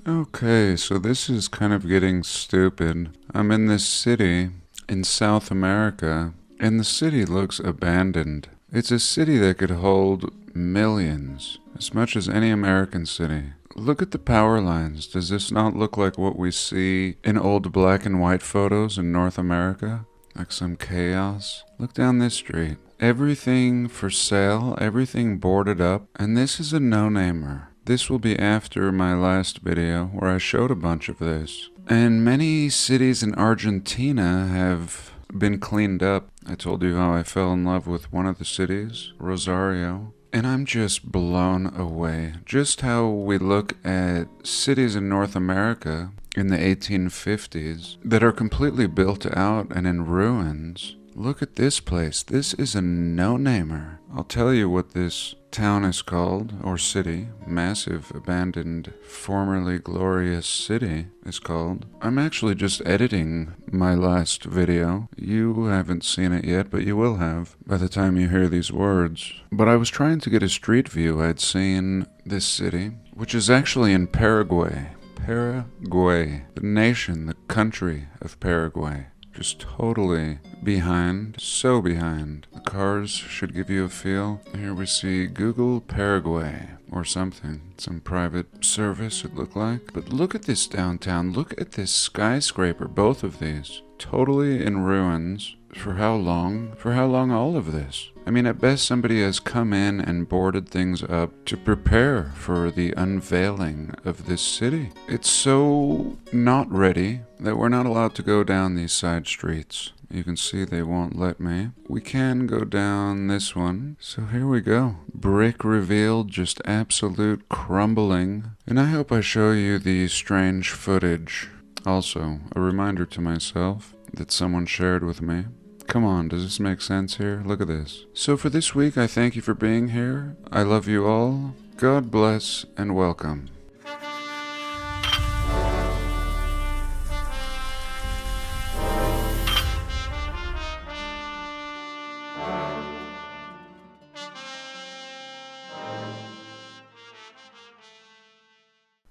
Okay, so this is kind of getting stupid. I'm in this city in South America, and the city looks abandoned. It's a city that could hold millions, as much as any American city. Look at the power lines. Does this not look like what we see in old black and white photos in North America? Like some chaos? Look down this street. Everything for sale, everything boarded up, and this is a no-namer. This will be after my last video where I showed a bunch of this. And many cities in Argentina have been cleaned up. I told you how I fell in love with one of the cities, Rosario. And I'm just blown away. Just how we look at cities in North America in the 1850s that are completely built out and in ruins. Look at this place. This is a no-namer. I'll tell you what this town is called, or city, massive, abandoned, formerly glorious city is called. I'm actually just editing my last video. You haven't seen it yet, but you will have by the time you hear these words. But I was trying to get a street view. I'd seen this city, which is actually in Paraguay. Paraguay, the nation, the country of Paraguay. Just totally behind, so behind. The cars should give you a feel. Here we see Google Paraguay or something. Some private service it looked like. But look at this downtown. Look at this skyscraper, both of these. Totally in ruins. For how long? For how long all of this? I mean, at best somebody has come in and boarded things up to prepare for the unveiling of this city. It's so not ready that we're not allowed to go down these side streets. You can see they won't let me. We can go down this one. So here we go. Brick revealed, just absolute crumbling. And I hope I show you the strange footage. Also, a reminder to myself that someone shared with me. Come on, does this make sense here? Look at this. So for this week, I thank you for being here. I love you all. God bless and welcome.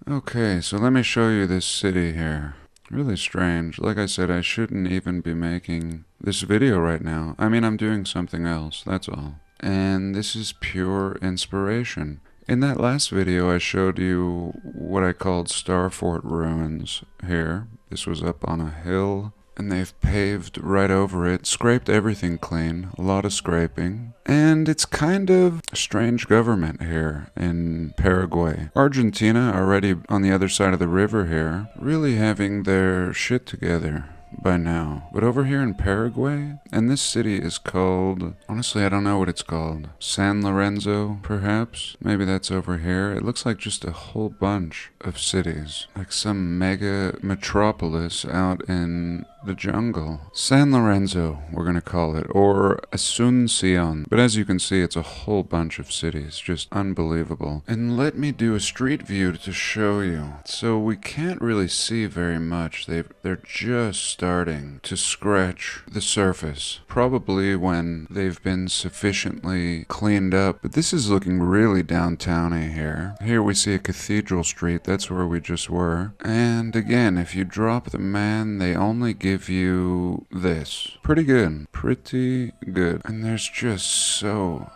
Okay, so let me show you this city here. Really strange. Like I said, I shouldn't even be making this video right now. I mean, I'm doing something else, that's all. And this is pure inspiration. In that last video, I showed you what I called Starfort ruins here. This was up on a hill, and they've paved right over it, scraped everything clean, a lot of scraping. And it's kind of a strange government here in Paraguay. Argentina, already on the other side of the river here, really having their shit together by now. But over here in Paraguay, and this city is called, honestly I don't know what it's called, San Lorenzo perhaps? Maybe that's over here. It looks like just a whole bunch of cities, like some mega metropolis out in the jungle. San Lorenzo, we're gonna call it, or Asuncion. But as you can see, it's a whole bunch of cities, just unbelievable. And let me do a street view to show you. So we can't really see very much. They're just starting to scratch the surface, probably when they've been sufficiently cleaned up. But this is looking really downtowny here. Here we see a cathedral street. That's where we just were. And again, if you drop the man, they only give you this. Pretty good. Pretty good. And there's just so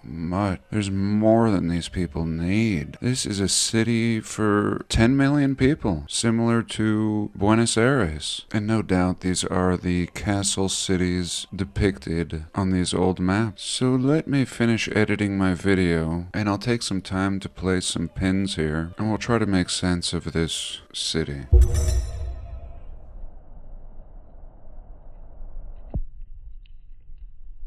much. There's more than these people need. This is a city for 10 million people, similar to Buenos Aires. And no doubt these are the castle cities depicted on these old maps. So let me finish editing my video, and I'll take some time to place some pins here, and we'll try to make sense of this city.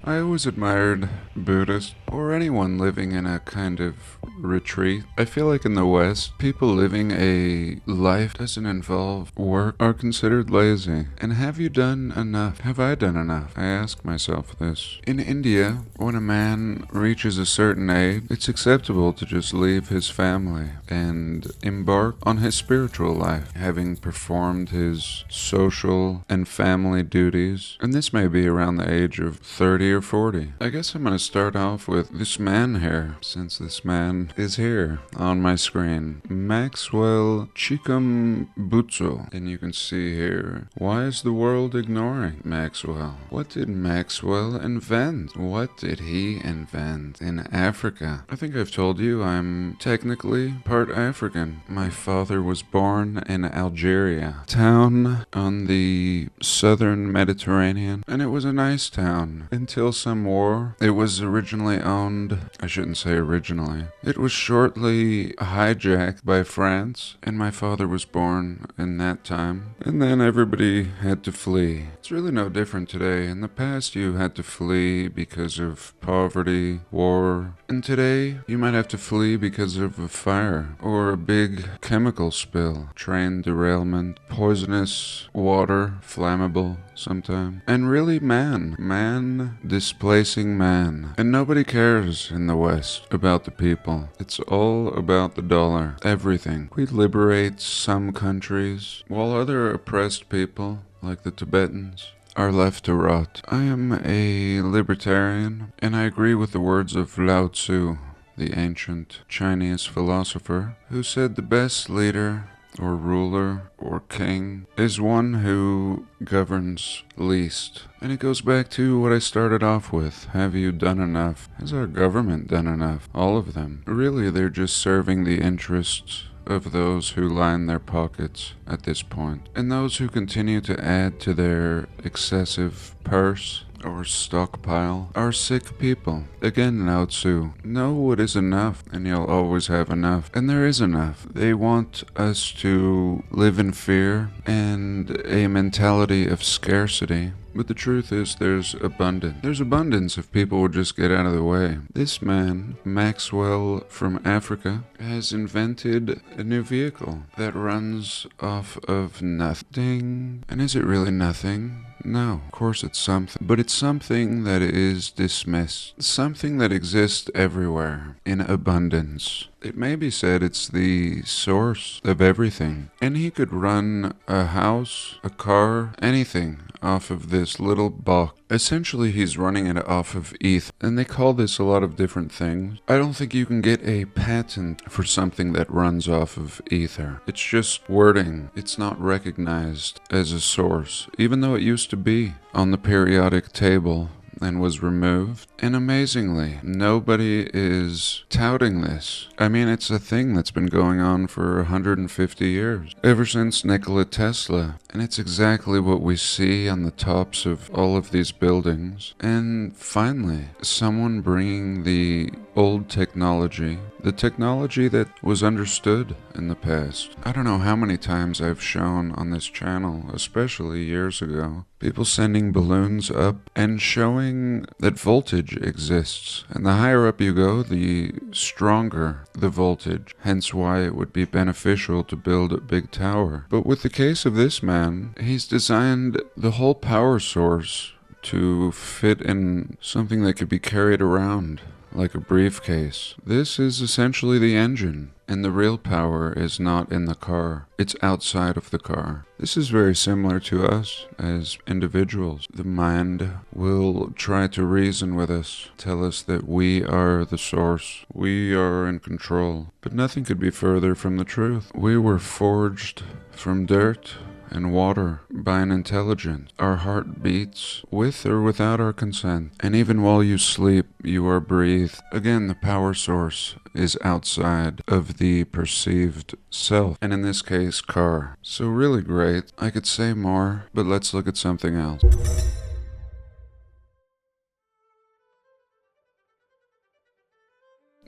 I always admired Buddhists, or anyone living in a kind of retreat. I feel like in the West, people living a life doesn't involve work are considered lazy. And have you done enough? Have I done enough? I ask myself this. In India, when a man reaches a certain age, it's acceptable to just leave his family and embark on his spiritual life, having performed his social and family duties. And this may be around the age of 30 30 or 40. I guess I'm going to start off with this man here, since this man is here on my screen. Maxwell Chikumbutsu. And you can see here, why is the world ignoring Maxwell? What did Maxwell invent? What did he invent in Africa? I think I've told you I'm technically part African. My father was born in Algeria, town on the southern Mediterranean, and it was a nice town until some war. It was originally owned, I shouldn't say originally, it was shortly hijacked by France, and my father was born in that time, and then everybody had to flee. It's really no different today. In the past you had to flee because of poverty, war, and today you might have to flee because of a fire or a big chemical spill, train derailment, poisonous water, flammable sometime, and really man displacing man. And nobody cares in the West about the people. It's all about the dollar, everything. We liberate some countries while other oppressed people, like the Tibetans, are left to rot. I am a libertarian, and I agree with the words of Lao Tzu, the ancient Chinese philosopher, who said the best leader or ruler or king is one who governs least. And it goes back to what I started off with. Have you done enough? Has our government done enough? All of them. Really, they're just serving the interests of those who line their pockets at this point, and those who continue to add to their excessive purse or stockpile are sick people. Again, Lao Tzu, know what is enough, and you'll always have enough. And there is enough. They want us to live in fear and a mentality of scarcity. But the truth is there's abundance. There's abundance if people would just get out of the way. This man, Maxwell from Africa, has invented a new vehicle that runs off of nothing. And is it really nothing? No, of course it's something. But it's something that is dismissed. Something that exists everywhere in abundance. It may be said it's the source of everything. And he could run a house, a car, anything off of this little box. Essentially, he's running it off of ether. And they call this a lot of different things. I don't think you can get a patent for something that runs off of ether. It's just wording. It's not recognized as a source, even though it used to be on the periodic table and was removed. And amazingly, nobody is touting this. I mean, it's a thing that's been going on for 150 years, ever since Nikola Tesla. And it's exactly what we see on the tops of all of these buildings. And finally, someone bringing the old technology, the technology that was understood in the past. I don't know how many times I've shown on this channel, especially years ago, people sending balloons up and showing that voltage exists. And the higher up you go, the stronger the voltage. Hence why it would be beneficial to build a big tower. But with the case of this man, he's designed the whole power source to fit in something that could be carried around like a briefcase. This is essentially the engine, and the real power is not in the car. It's outside of the car. This is very similar to us as individuals. The mind will try to reason with us, tell us that we are the source, we are in control. But nothing could be further from the truth. We were forged from dirt and water by an intelligence. Our heart beats with or without our consent. And even while you sleep, you are breathed. Again, the power source is outside of the perceived self. And in this case, car. So really great. I could say more, but let's look at something else.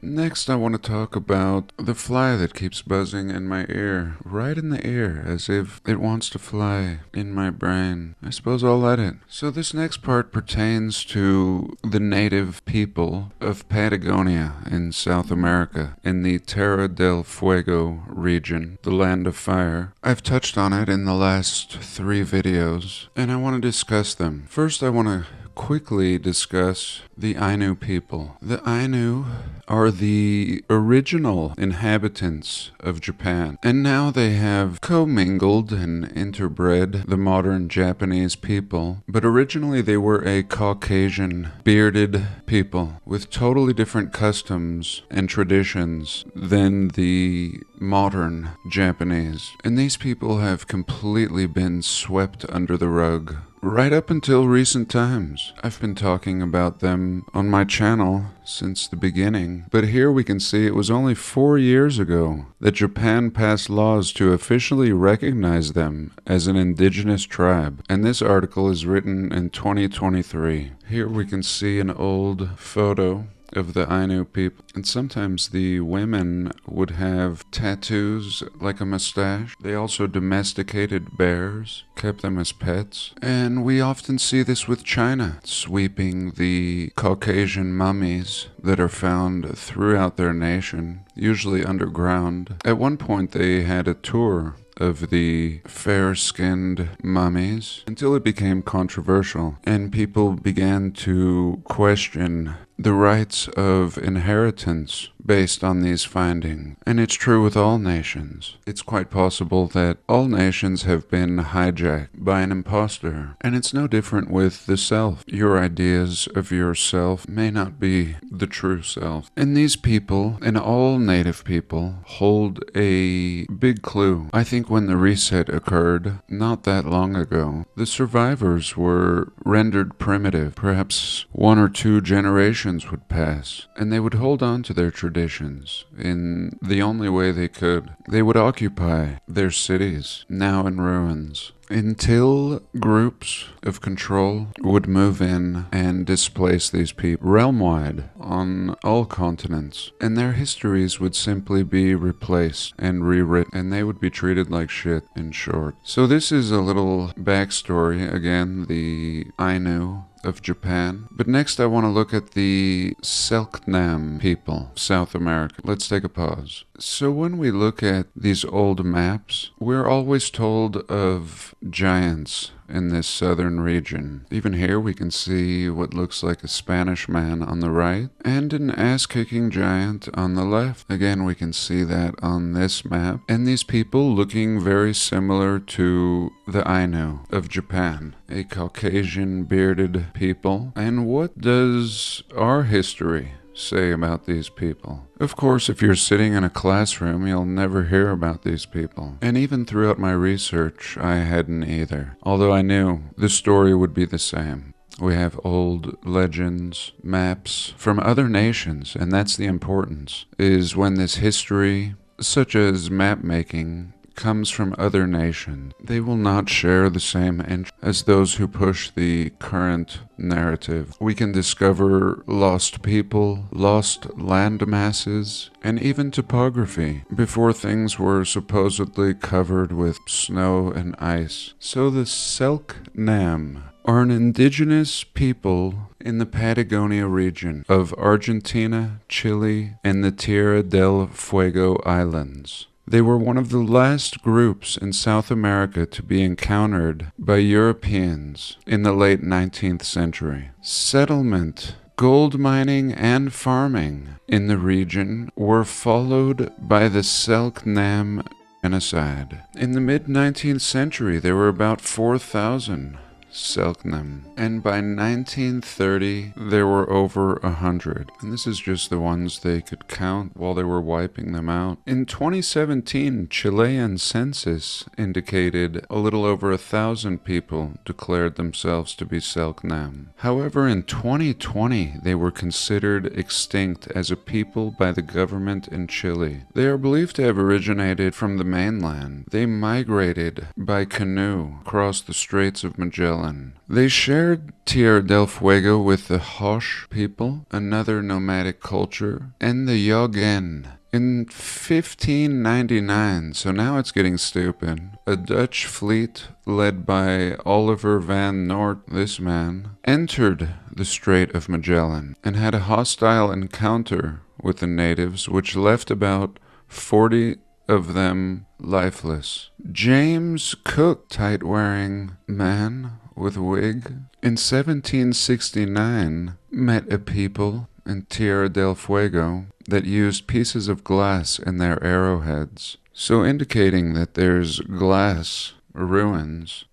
Next, I want to talk about the fly that keeps buzzing in my ear, right in the ear, as if it wants to fly in my brain. I suppose I'll let it. So this next part pertains to the native people of Patagonia in South America, in the Terra del Fuego region, the land of fire. I've touched on it in the last 3 videos, and I want to discuss them. First, I want to quickly discuss the Ainu people. The Ainu are the original inhabitants of Japan, and now they have commingled and interbred the modern Japanese people, but originally they were a Caucasian, bearded people with totally different customs and traditions than the modern Japanese. And these people have completely been swept under the rug. Right up until recent times. I've been talking about them on my channel since the beginning, but here we can see it was only 4 years ago that Japan passed laws to officially recognize them as an indigenous tribe, and this article is written in 2023. Here we can see an old photo of the Ainu people, and sometimes the women would have tattoos like a mustache. They also domesticated bears, kept them as pets, and we often see this with China, sweeping the Caucasian mummies that are found throughout their nation, usually underground. At one point they had a tour of the fair-skinned mummies until it became controversial and people began to question the rights of inheritance based on these findings. And it's true with all nations. It's quite possible that all nations have been hijacked by an imposter. And it's no different with the self. Your ideas of yourself may not be the true self. And these people, and all native people, hold a big clue. I think when the reset occurred, not that long ago, the survivors were rendered primitive. Perhaps 1 or 2 generations would pass, and they would hold on to their traditions in the only way they could. They would occupy their cities, now in ruins, until groups of control would move in and displace these people realm-wide on all continents, and their histories would simply be replaced and rewritten, and they would be treated like shit, in short. So this is a little backstory, again, the Ainu of Japan. But next I want to look at the Selknam people, South America. Let's take a pause. So when we look at these old maps, we're always told of giants in this southern region. Even here we can see what looks like a Spanish man on the right and an ass-kicking giant on the left. Again, we can see that on this map. And these people looking very similar to the Ainu of Japan, a Caucasian bearded people. And what does our history say about these people? Of course, if you're sitting in a classroom, you'll never hear about these people. And even throughout my research, I hadn't either. Although I knew the story would be the same. We have old legends, maps from other nations, and that's the importance, is when this history, such as map making, comes from other nations, they will not share the same interest as those who push the current narrative. We can discover lost people, lost land masses, and even topography before things were supposedly covered with snow and ice. So the Selknam are an indigenous people in the Patagonia region of Argentina, Chile, and the Tierra del Fuego Islands. They were one of the last groups in South America to be encountered by Europeans in the late 19th century. Settlement, gold mining, and farming in the region were followed by the Selknam Genocide. In the mid-19th century, there were about 4,000 Selknam, and by 1930 there were over 100, and this is just the ones they could count while they were wiping them out. In 2017, Chilean census indicated a little over 1,000 people declared themselves to be Selknam. However, in 2020 they were considered extinct as a people by the government in Chile. They are believed to have originated from the mainland. They migrated by canoe across the Straits of Magellan. They shared Tierra del Fuego with the Hosh people, another nomadic culture, and the Yoghen. In 1599, so now it's getting stupid, a Dutch fleet led by Oliver van Noort, this man, entered the Strait of Magellan and had a hostile encounter with the natives, which left about 40 of them lifeless. James Cook, tight-wearing man, with a wig. In 1769, met a people in Tierra del Fuego that used pieces of glass in their arrowheads. So indicating that there's glass ruins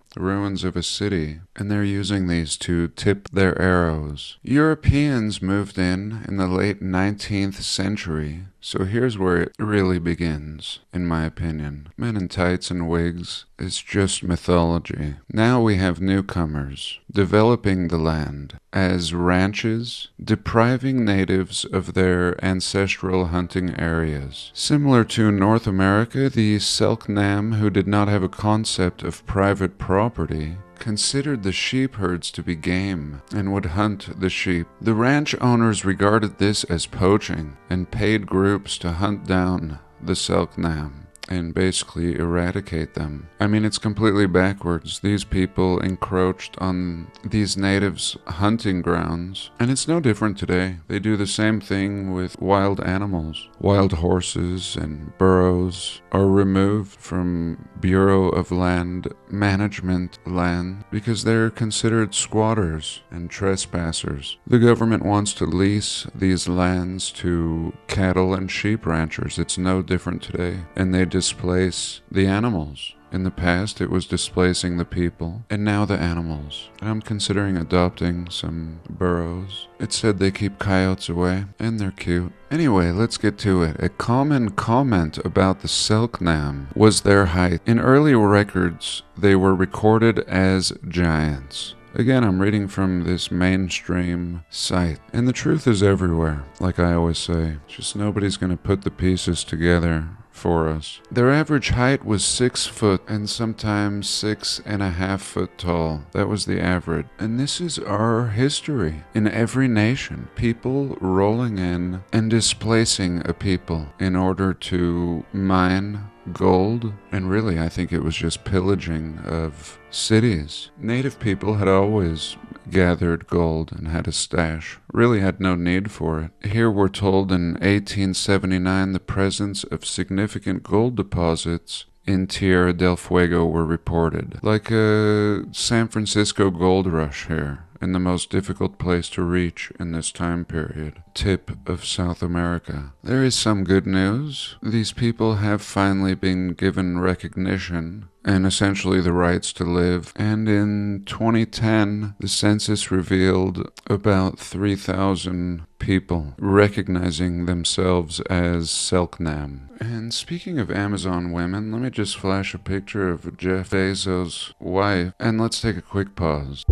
of a city, and they're using these to tip their arrows. Europeans moved in the late 19th century, so here's where it really begins, in my opinion. Men in tights and wigs is just mythology. Now we have newcomers developing the land as ranches, depriving natives of their ancestral hunting areas. Similar to North America, the Selknam, who did not have a concept of private property, considered the sheep herds to be game and would hunt the sheep. The ranch owners regarded this as poaching and paid groups to hunt down the Selknam and basically eradicate them. I mean, it's completely backwards. These people encroached on these natives' hunting grounds, and it's no different today. They do the same thing with wild animals. Wild horses and burros are removed from Bureau of Land Management land because they're considered squatters and trespassers. The government wants to lease these lands to cattle and sheep ranchers. It's no different today, and they displace the animals. In the past, it was displacing the people, and now the animals. And I'm considering adopting some burros. It said they keep coyotes away, and they're cute. Anyway, let's get to it. A common comment about the Selknam was their height. In early records, they were recorded as giants. Again, I'm reading from this mainstream site, and the truth is everywhere, like I always say. Just nobody's gonna put the pieces together for us. Their average height was 6 foot and sometimes 6.5 foot tall. That was the average. And this is our history in every nation. People rolling in and displacing a people in order to mine gold, and really I think it was just pillaging of cities. Native people had always gathered gold and had a stash, really had no need for it. Here we're told in 1879 the presence of significant gold deposits in Tierra del Fuego were reported. Like a San Francisco gold rush here, in the most difficult place to reach in this time period, tip of South America. There is some good news. These people have finally been given recognition and essentially the rights to live. And in 2010, the census revealed about 3,000 people recognizing themselves as Selknam. And speaking of Amazon women, let me just flash a picture of Jeff Bezos' wife, and let's take a quick pause.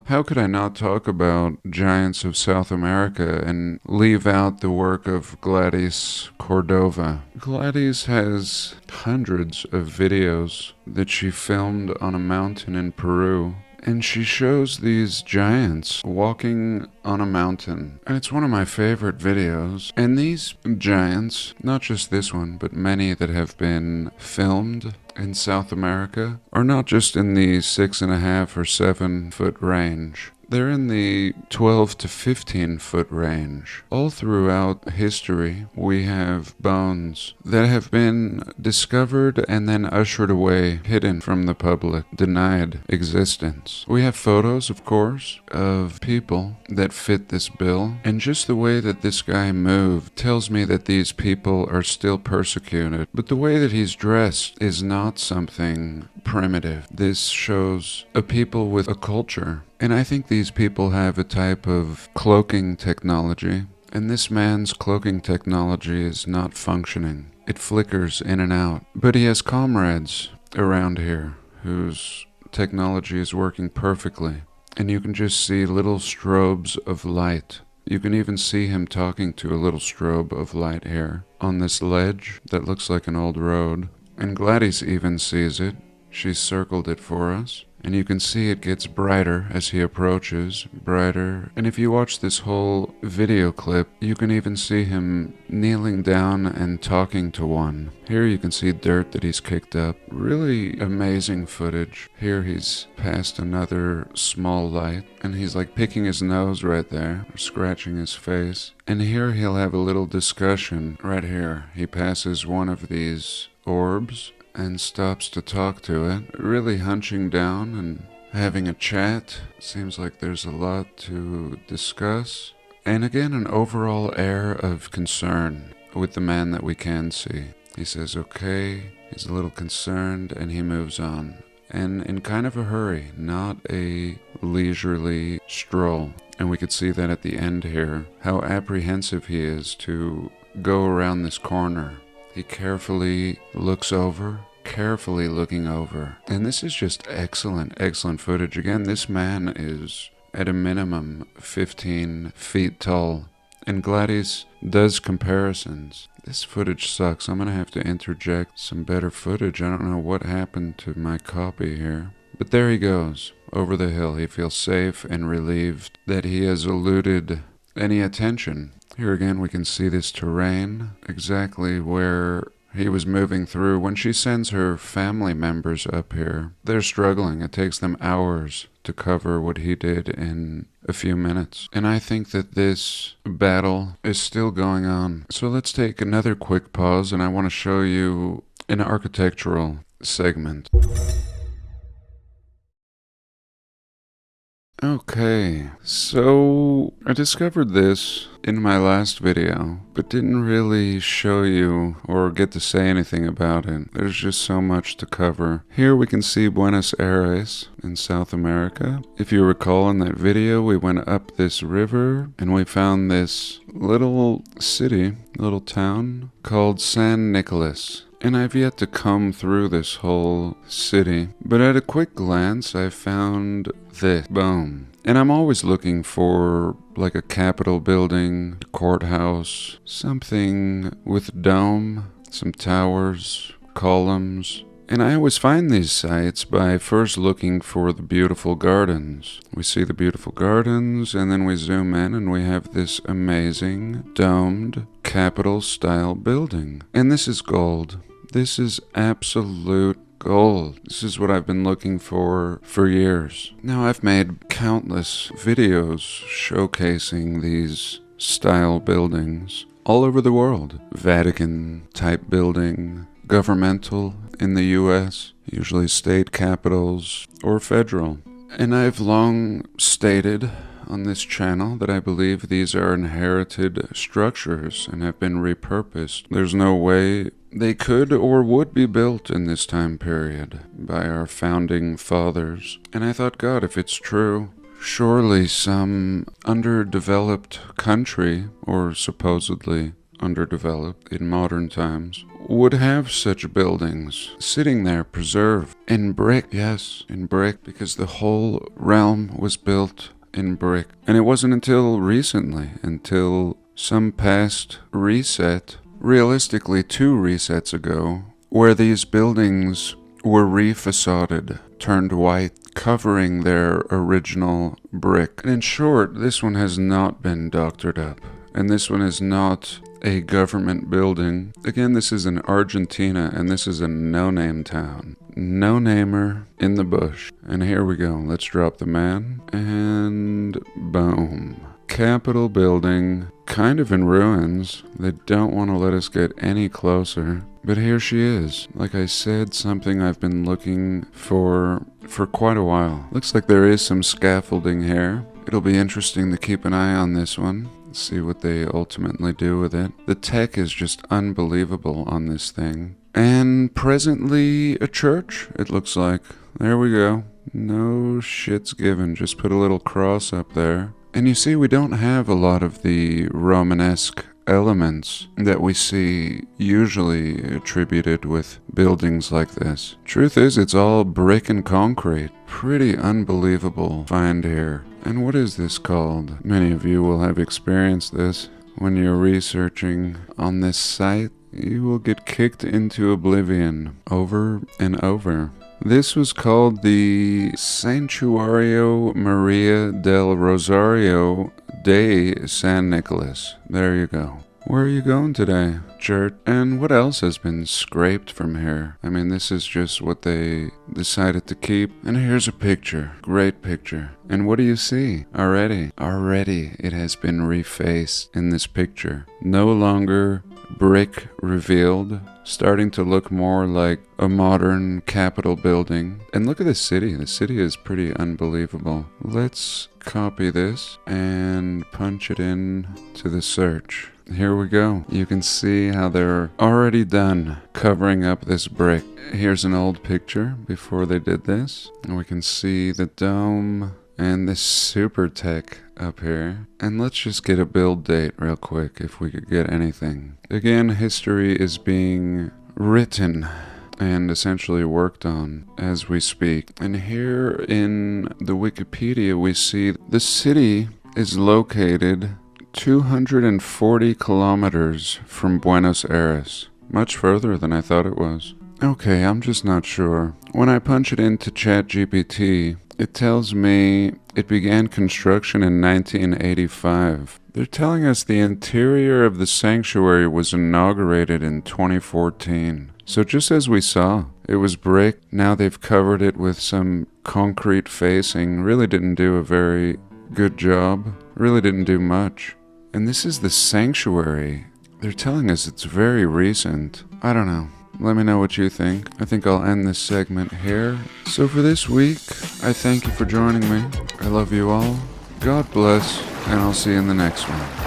How could I not talk about giants of South America and leave out the work of Gladys Cordova? Gladys has hundreds of videos that she filmed on a mountain in Peru, and she shows these giants walking on a mountain. And it's one of my favorite videos. And these giants, not just this one, but many that have been filmed in South America, are not just in the 6.5 or 7 foot range. They're in the 12 to 15 foot range. All throughout history, we have bones that have been discovered and then ushered away, hidden from the public, denied existence. We have photos, of course, of people that fit this bill, and just the way that this guy moved tells me that these people are still persecuted. But the way that he's dressed is not something primitive. This shows a people with a culture. And I think these people have a type of cloaking technology, and this man's cloaking technology is not functioning. It flickers in and out. But he has comrades around here whose technology is working perfectly, and you can just see little strobes of light. You can even see him talking to a little strobe of light here on this ledge that looks like an old road. And Gladys even sees it. She's circled it for us. And you can see it gets brighter as he approaches, brighter. And if you watch this whole video clip, you can even see him kneeling down and talking to one. Here you can see dirt that he's kicked up. Really amazing footage. Here he's past another small light, and he's like picking his nose right there, or scratching his face. And here he'll have a little discussion right here. He passes one of these orbs, and stops to talk to it, really hunching down and having a chat. Seems like there's a lot to discuss. And again, an overall air of concern with the man that we can see. He says, okay, he's a little concerned, and he moves on. And in kind of a hurry, not a leisurely stroll. And we could see that at the end here, how apprehensive he is to go around this corner. He carefully looks over, carefully looking over. And this is just excellent footage. Again, this man is at a minimum 15 feet tall. And Gladys does comparisons. This footage sucks. I'm going to have to interject some better footage. I don't know what happened to my copy here. But there he goes, over the hill. He feels safe and relieved that he has eluded any attention. Here again we can see this terrain, exactly where he was moving through. When she sends her family members up here, they're struggling. It takes them hours to cover what he did in a few minutes. And I think that this battle is still going on. So let's take another quick pause, and I want to show you an architectural segment. Okay, so I discovered this in my last video, but didn't really show you or get to say anything about it. There's just so much to cover. Here we can see Buenos Aires in South America. If you recall in that video, we went up this river and we found this little city, little town called San Nicolas. And I've yet to come through this whole city, but at a quick glance I found this. Boom. And I'm always looking for like a capitol building, a courthouse, something with dome, some towers, columns. And I always find these sites by first looking for the beautiful gardens. We see the beautiful gardens, and then we zoom in and we have this amazing domed capitol style building. And this is gold. This is absolute gold. This is what I've been looking for years. Now, I've made countless videos showcasing these style buildings all over the world. Vatican type building, governmental in the US, usually state capitals or federal. And I've long stated on this channel that I believe these are inherited structures and have been repurposed. There's no way they could or would be built in this time period by our founding fathers. And I thought, God, if it's true, surely some underdeveloped country, or supposedly underdeveloped in modern times, would have such buildings sitting there preserved in brick. Yes, in brick, because the whole realm was built in brick. And it wasn't until recently, until some past reset, realistically 2 resets ago, where these buildings were refacaded, turned white, covering their original brick. And in short, this one has not been doctored up, and this one is not a government building. Again, this is in Argentina, and this is a no-name town. No-namer in the bush. And here we go. Let's drop the man, and boom. Capitol building, kind of in ruins. They don't want to let us get any closer. But here she is. Like I said, something I've been looking for quite a while. Looks like there is some scaffolding here. It'll be interesting to keep an eye on this one. See what they ultimately do with it. The tech is just unbelievable on this thing. And presently a church, it looks like. There we go. No shits given. Just put a little cross up there. And you see, we don't have a lot of the Romanesque elements that we see usually attributed with buildings like this. Truth is, it's all brick and concrete. Pretty unbelievable find here. And what is this called? Many of you will have experienced this. When you're researching on this site, you will get kicked into oblivion over and over. This was called the Santuario Maria del Rosario de San Nicolas. There you go. Where are you going today, church? And what else has been scraped from here? I mean, this is just what they decided to keep. And here's a picture. Great picture. And what do you see? Already it has been refaced in this picture. No longer brick revealed, starting to look more like a modern Capitol building. And look at the city. The city is pretty unbelievable. Let's copy this and punch it in to the search. Here we go. You can see how they're already done covering up this brick. Here's an old picture before they did this. And we can see the dome and this super tech up here. And let's just get a build date real quick if we could get anything. Again, history is being written and essentially worked on as we speak. And here in the Wikipedia we see the city is located 240 kilometers from Buenos Aires. Much further than I thought it was. Okay, I'm just not sure. When I punch it into ChatGPT, it tells me it began construction in 1985. They're telling us the interior of the sanctuary was inaugurated in 2014. So just as we saw, it was brick. Now they've covered it with some concrete facing. Really didn't do a very good job. Really didn't do much. And this is the sanctuary. They're telling us it's very recent. I don't know. Let me know what you think. I think I'll end this segment here. So for this week, I thank you for joining me. I love you all. God bless, and I'll see you in the next one.